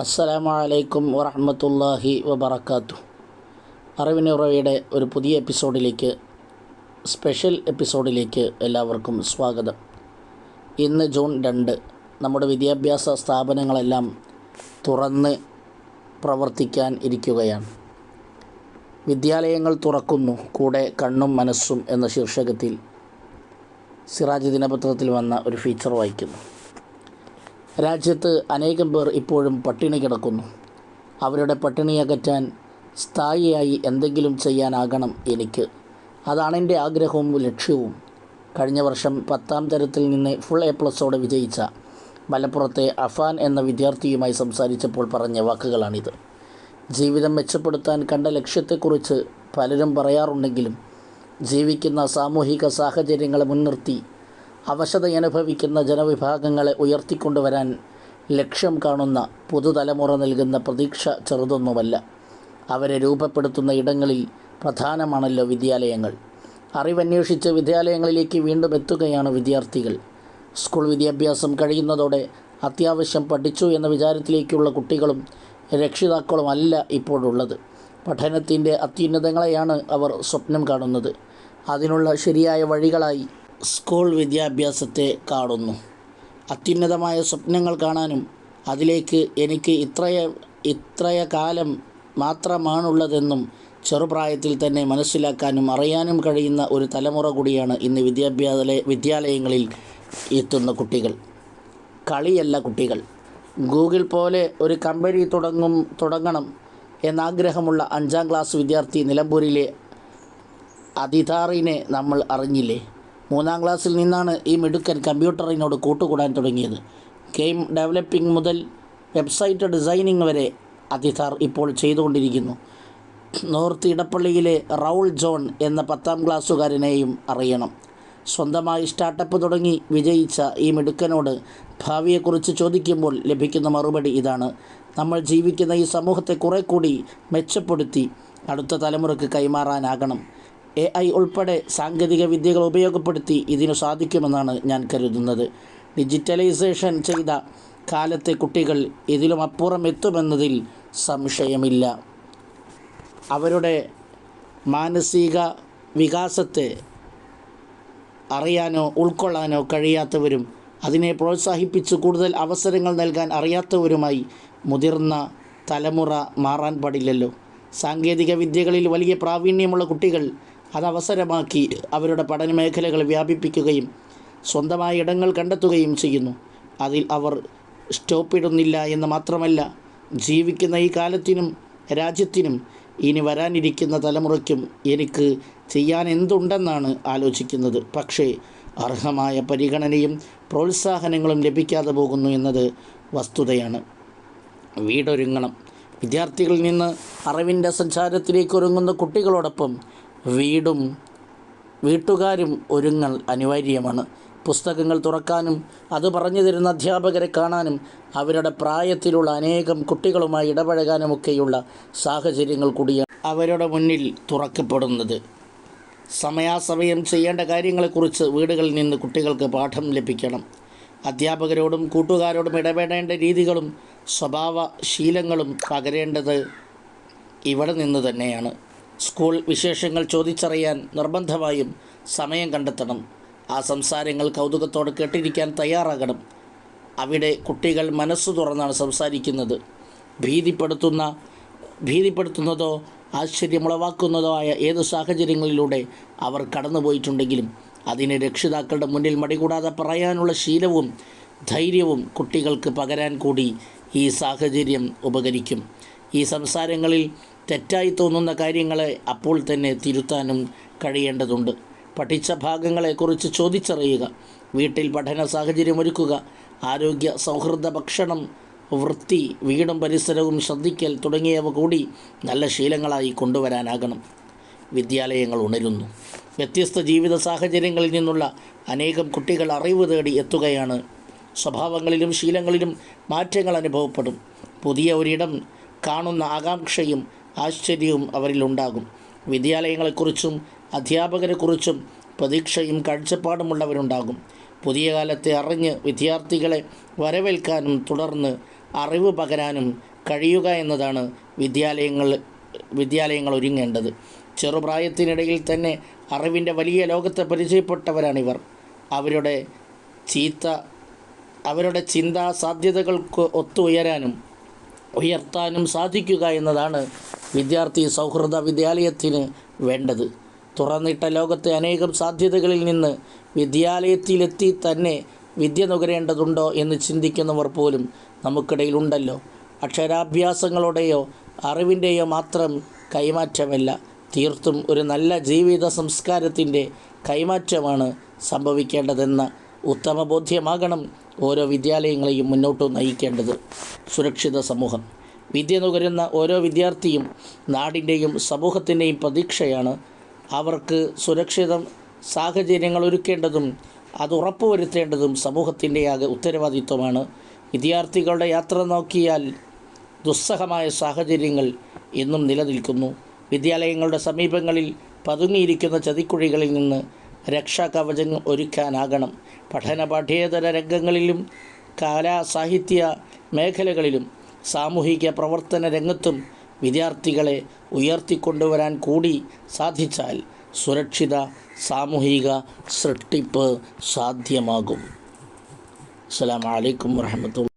അസ്സലാമു അലൈക്കും വറഹ്മത്തുള്ളാഹി വബറകാതുഹു. അറിവിനുറവയുടെ ഒരു പുതിയ സ്പെഷ്യൽ എപ്പിസോഡിലേക്ക് എല്ലാവർക്കും സ്വാഗതം. ഇന്ന് ജൂൺ 2. നമ്മുടെ വിദ്യാഭ്യാസ സ്ഥാപനങ്ങളെല്ലാം തുറന്ന് പ്രവർത്തിക്കാൻ ഇരിക്കുകയാണ്. വിദ്യാലയങ്ങൾ തുറക്കുന്നു, കൂടെ കണ്ണും മനസ്സും എന്ന ശീർഷകത്തിൽ സിറാജ് ദിനപത്രത്തിൽ വന്ന ഒരു ഫീച്ചർ വായിക്കുന്നു. രാജ്യത്ത് അനേകം പേർ ഇപ്പോഴും പട്ടിണി കിടക്കുന്നു. അവരുടെ പട്ടിണി അകറ്റാൻ സ്ഥായിയായി എന്തെങ്കിലും ചെയ്യാനാകണം എനിക്ക്. അതാണ് എൻ്റെ ആഗ്രഹവും ലക്ഷ്യവും. കഴിഞ്ഞ വർഷം 10ാം തരത്തിൽ നിന്ന് ഫുൾ A+ഓടെ വിജയിച്ച മലപ്പുറത്തെ അഫാൻ എന്ന വിദ്യാർത്ഥിയുമായി സംസാരിച്ചപ്പോൾ പറഞ്ഞ വാക്കുകളാണിത്. ജീവിതം മെച്ചപ്പെടുത്താൻ കണ്ട ലക്ഷ്യത്തെക്കുറിച്ച് പലരും പറയാറുണ്ടെങ്കിലും ജീവിക്കുന്ന സാമൂഹിക സാഹചര്യങ്ങളെ മുൻനിർത്തി അവശതയനുഭവിക്കുന്ന ജനവിഭാഗങ്ങളെ ഉയർത്തിക്കൊണ്ടുവരാൻ ലക്ഷ്യം കാണുന്ന പുതുതലമുറ നൽകുന്ന പ്രതീക്ഷ ചെറുതൊന്നുമല്ല. അവരെ രൂപപ്പെടുത്തുന്ന ഇടങ്ങളിൽ പ്രധാനമാണല്ലോ വിദ്യാലയങ്ങൾ. അറിവന്വേഷിച്ച് വിദ്യാലയങ്ങളിലേക്ക് വീണ്ടും എത്തുകയാണ് വിദ്യാർത്ഥികൾ. സ്കൂൾ വിദ്യാഭ്യാസം കഴിയുന്നതോടെ അത്യാവശ്യം പഠിച്ചു എന്ന വിചാരത്തിലേക്കുള്ള കുട്ടികളും രക്ഷിതാക്കളുമല്ല ഇപ്പോഴുള്ളത്. പഠനത്തിൻ്റെ അത്യുന്നതങ്ങളെയാണ് അവർ സ്വപ്നം കാണുന്നത്. അതിനുള്ള ശരിയായ വഴികളായി സ്കൂൾ വിദ്യാഭ്യാസത്തെ കാണുന്നു. അത്യുന്നതമായ സ്വപ്നങ്ങൾ കാണാനും അതിലേക്ക് എനിക്ക് ഇത്രയ കാലം മാത്രമാണുള്ളതെന്നും ചെറുപ്രായത്തിൽ തന്നെ മനസ്സിലാക്കാനും അറിയാനും കഴിയുന്ന ഒരു തലമുറ കൂടിയാണ് ഇന്ന് വിദ്യാലയങ്ങളിൽ എത്തുന്ന കുട്ടികൾ. കളിയല്ല കുട്ടികൾ. ഗൂഗിൾ പോലെ ഒരു കമ്പനി തുടങ്ങണം എന്നാഗ്രഹമുള്ള 5ാം ക്ലാസ് വിദ്യാർത്ഥി നിലമ്പൂരിലെ അതിതാറിനെ നമ്മൾ അറിഞ്ഞില്ലേ? 3ാം ക്ലാസ്സിൽ നിന്നാണ് ഈ മിടുക്കൻ കമ്പ്യൂട്ടറിനോട് കൂട്ടുകൂടാൻ തുടങ്ങിയത്. ഗെയിം ഡെവലപ്പിംഗ് മുതൽ വെബ്സൈറ്റ് ഡിസൈനിങ് വരെ അതിതാർ ഇപ്പോൾ ചെയ്തുകൊണ്ടിരിക്കുന്നു. നോർത്ത് ഇടപ്പള്ളിയിലെ റൗൾ ജോൺ എന്ന 10ാം ക്ലാസ്സുകാരനെയും അറിയണം. സ്വന്തമായി സ്റ്റാർട്ടപ്പ് തുടങ്ങി വിജയിച്ച ഈ മിടുക്കനോട് ഭാവിയെക്കുറിച്ച് ചോദിക്കുമ്പോൾ ലഭിക്കുന്ന മറുപടി ഇതാണ്: നമ്മൾ ജീവിക്കുന്ന ഈ സമൂഹത്തെ കുറെ കൂടി മെച്ചപ്പെടുത്തി അടുത്ത തലമുറയ്ക്ക് കൈമാറാനാകണം. AI ഉൾപ്പെടെ സാങ്കേതിക വിദ്യകൾ ഉപയോഗപ്പെടുത്തി ഇതിനു സാധിക്കുമെന്നാണ് ഞാൻ കരുതുന്നത്. ഡിജിറ്റലൈസേഷൻ ചെയ്ത കാലത്തെ കുട്ടികൾ ഇതിലും അപ്പുറം എത്തുമെന്നതിൽ സംശയമില്ല. അവരുടെ മാനസിക വികാസത്തെ അറിയാനോ ഉൾക്കൊള്ളാനോ കഴിയാത്തവരും അതിനെ പ്രോത്സാഹിപ്പിച്ച് കൂടുതൽ അവസരങ്ങൾ നൽകാൻ അറിയാത്തവരുമായി മുതിർന്ന തലമുറ മാറാൻ പാടില്ലല്ലോ. സാങ്കേതിക വിദ്യകളിൽ വലിയ പ്രാവീണ്യമുള്ള കുട്ടികൾ അതവസരമാക്കി അവരുടെ പഠന മേഖലകൾ വ്യാപിപ്പിക്കുകയും സ്വന്തമായ ഇടങ്ങൾ കണ്ടെത്തുകയും ചെയ്യുന്നു. അതിൽ അവർ സ്റ്റോപ്പിടുന്നില്ല എന്ന് മാത്രമല്ല, ജീവിക്കുന്ന ഈ കാലത്തിനും രാജ്യത്തിനും ഇനി വരാനിരിക്കുന്ന തലമുറയ്ക്കും എനിക്ക് ചെയ്യാൻ എന്തുണ്ടെന്നാണ് ആലോചിക്കുന്നത്. പക്ഷേ അർഹമായ പരിഗണനയും പ്രോത്സാഹനങ്ങളും ലഭിക്കാതെ പോകുന്നു എന്നത് വസ്തുതയാണ്. വീടൊരുങ്ങണം. വിദ്യാർത്ഥികളിൽ നിന്ന് അറിവിൻ്റെ സഞ്ചാരത്തിലേക്ക് ഒരുങ്ങുന്ന കുട്ടികളോടൊപ്പം വീട്ടുകാരും ഒരുങ്ങൽ അനിവാര്യമാണ്. പുസ്തകങ്ങൾ തുറക്കാനും അത് പറഞ്ഞു തരുന്ന അധ്യാപകരെ കാണാനും അവരുടെ പ്രായത്തിലുള്ള അനേകം കുട്ടികളുമായി ഇടപഴകാനുമൊക്കെയുള്ള സാഹചര്യങ്ങൾ കൂടിയാണ് അവരുടെ മുന്നിൽ തുറക്കപ്പെടുന്നത്. സമയാസമയം ചെയ്യേണ്ട കാര്യങ്ങളെക്കുറിച്ച് വീടുകളിൽ നിന്ന് കുട്ടികൾക്ക് പാഠം ലഭിക്കണം. അധ്യാപകരോടും കൂട്ടുകാരോടും ഇടപെടേണ്ട രീതികളും സ്വഭാവ ശീലങ്ങളും പകരേണ്ടത് ഇവിടെ നിന്ന് തന്നെയാണ്. സ്കൂൾ വിശേഷങ്ങൾ ചോദിച്ചറിയാൻ നിർബന്ധമായും സമയം കണ്ടെത്തണം. ആ സംസാരങ്ങൾ കൗതുകത്തോടെ കേട്ടിരിക്കാൻ തയ്യാറാകണം. അവിടെ കുട്ടികൾ മനസ്സു തുറന്നാണ് സംസാരിക്കുന്നത്. ഭീതിപ്പെടുത്തുന്നതോ ആശ്ചര്യമുളവാക്കുന്നതോ ആയ ഏത് സാഹചര്യങ്ങളിലൂടെ അവർ കടന്നുപോയിട്ടുണ്ടെങ്കിലും അതിന് രക്ഷിതാക്കളുടെ മുന്നിൽ മടികൂടാതെ പറയാനുള്ള ശീലവും ധൈര്യവും കുട്ടികൾക്ക് പകരാൻ കൂടി ഈ സാഹചര്യം ഉപകരിക്കും. ഈ സംസാരങ്ങളിൽ തെറ്റായി തോന്നുന്ന കാര്യങ്ങളെ അപ്പോൾ തന്നെ തിരുത്താനും കഴിയേണ്ടതുണ്ട്. പഠിച്ച ഭാഗങ്ങളെക്കുറിച്ച് ചോദിച്ചറിയുക. വീട്ടിൽ പഠന സാഹചര്യം ഒരുക്കുക. ആരോഗ്യ സൗഹൃദ ഭക്ഷണം, വൃത്തി, വീടും പരിസരവും ശ്രദ്ധിക്കൽ തുടങ്ങിയവ കൂടി നല്ല ശീലങ്ങളായി കൊണ്ടുവരാനാകണം. വിദ്യാലയങ്ങൾ ഉണരുന്നു. വ്യത്യസ്ത ജീവിത സാഹചര്യങ്ങളിൽ നിന്നുള്ള അനേകം കുട്ടികൾ അറിവ് തേടി എത്തുകയാണ്. സ്വഭാവങ്ങളിലും ശീലങ്ങളിലും മാറ്റങ്ങൾ അനുഭവപ്പെടും. പുതിയ ഒരിടം കാണുന്ന ആകാംക്ഷയും ആശ്ചര്യവും അവരിലുണ്ടാകും. വിദ്യാലയങ്ങളെക്കുറിച്ചും അധ്യാപകരെക്കുറിച്ചും പ്രതീക്ഷയും കാഴ്ചപ്പാടുമുള്ളവരുണ്ടാകും. പുതിയ കാലത്തെ അറിഞ്ഞ് വിദ്യാർത്ഥികളെ വരവേൽക്കാനും തുടർന്ന് അറിവ് പകരാനും കഴിയുക എന്നതാണ് വിദ്യാലയങ്ങൾ ഒരുങ്ങേണ്ടത്. ചെറുപ്രായത്തിനിടയിൽ തന്നെ അറിവിൻ്റെ വലിയ ലോകത്തെ പരിചയപ്പെട്ടവരാണിവർ. അവരുടെ ചിന്താ സാധ്യതകൾക്ക് ഉയർത്താനും സാധിക്കുക എന്നതാണ് വിദ്യാർത്ഥി സൗഹൃദ വിദ്യാലയത്തിന് വേണ്ടത്. തുറന്നിട്ട ലോകത്തെ അനേകം സാധ്യതകളിൽ നിന്ന് വിദ്യാലയത്തിലെത്തി തന്നെ വിദ്യ നുകരേണ്ടതുണ്ടോ എന്ന് ചിന്തിക്കുന്നവർ പോലും നമുക്കിടയിലുണ്ടല്ലോ. അക്ഷരാഭ്യാസങ്ങളുടെയോ അറിവിൻ്റെയോ മാത്രം കൈമാറ്റമല്ല, തീർത്തും ഒരു നല്ല ജീവിത സംസ്കാരത്തിൻ്റെ കൈമാറ്റമാണ് സംഭവിക്കേണ്ടതെന്ന ഉത്തമ ബോധ്യമാകണം ഓരോ വിദ്യാലയങ്ങളെയും മുന്നോട്ട് നയിക്കേണ്ടത്. സുരക്ഷിത സമൂഹം. വിദ്യ നുകരുന്ന ഓരോ വിദ്യാർത്ഥിയും നാടിൻ്റെയും സമൂഹത്തിൻ്റെയും പ്രതീക്ഷയാണ്. അവർക്ക് സുരക്ഷിത സാഹചര്യങ്ങൾ ഒരുക്കേണ്ടതും അത് ഉറപ്പുവരുത്തേണ്ടതും സമൂഹത്തിൻ്റെ ആകെ ഉത്തരവാദിത്വമാണ്. വിദ്യാർത്ഥികളുടെ യാത്ര നോക്കിയാൽ ദുസ്സഹമായ സാഹചര്യങ്ങൾ എന്നും നിലനിൽക്കുന്നു. വിദ്യാലയങ്ങളുടെ സമീപങ്ങളിൽ പതുങ്ങിയിരിക്കുന്ന ചതിക്കുഴികളിൽ നിന്ന് രക്ഷാകവചം ഒരുക്കാനാകണം. പഠന പഠ്യേതര രംഗങ്ങളിലും കലാ സാഹിത്യ മേഖലകളിലും സാമൂഹിക പ്രവർത്തന രംഗത്തും വിദ്യാർത്ഥികളെ ഉയർത്തിക്കൊണ്ടുവരാൻ കൂടി സാധിച്ചാൽ സുരക്ഷിത സാമൂഹിക സൃഷ്ടിപ്പ് സാധ്യമാകും. അസ്സലാമു അലൈക്കും വറഹ്മത്തുള്ളാഹി.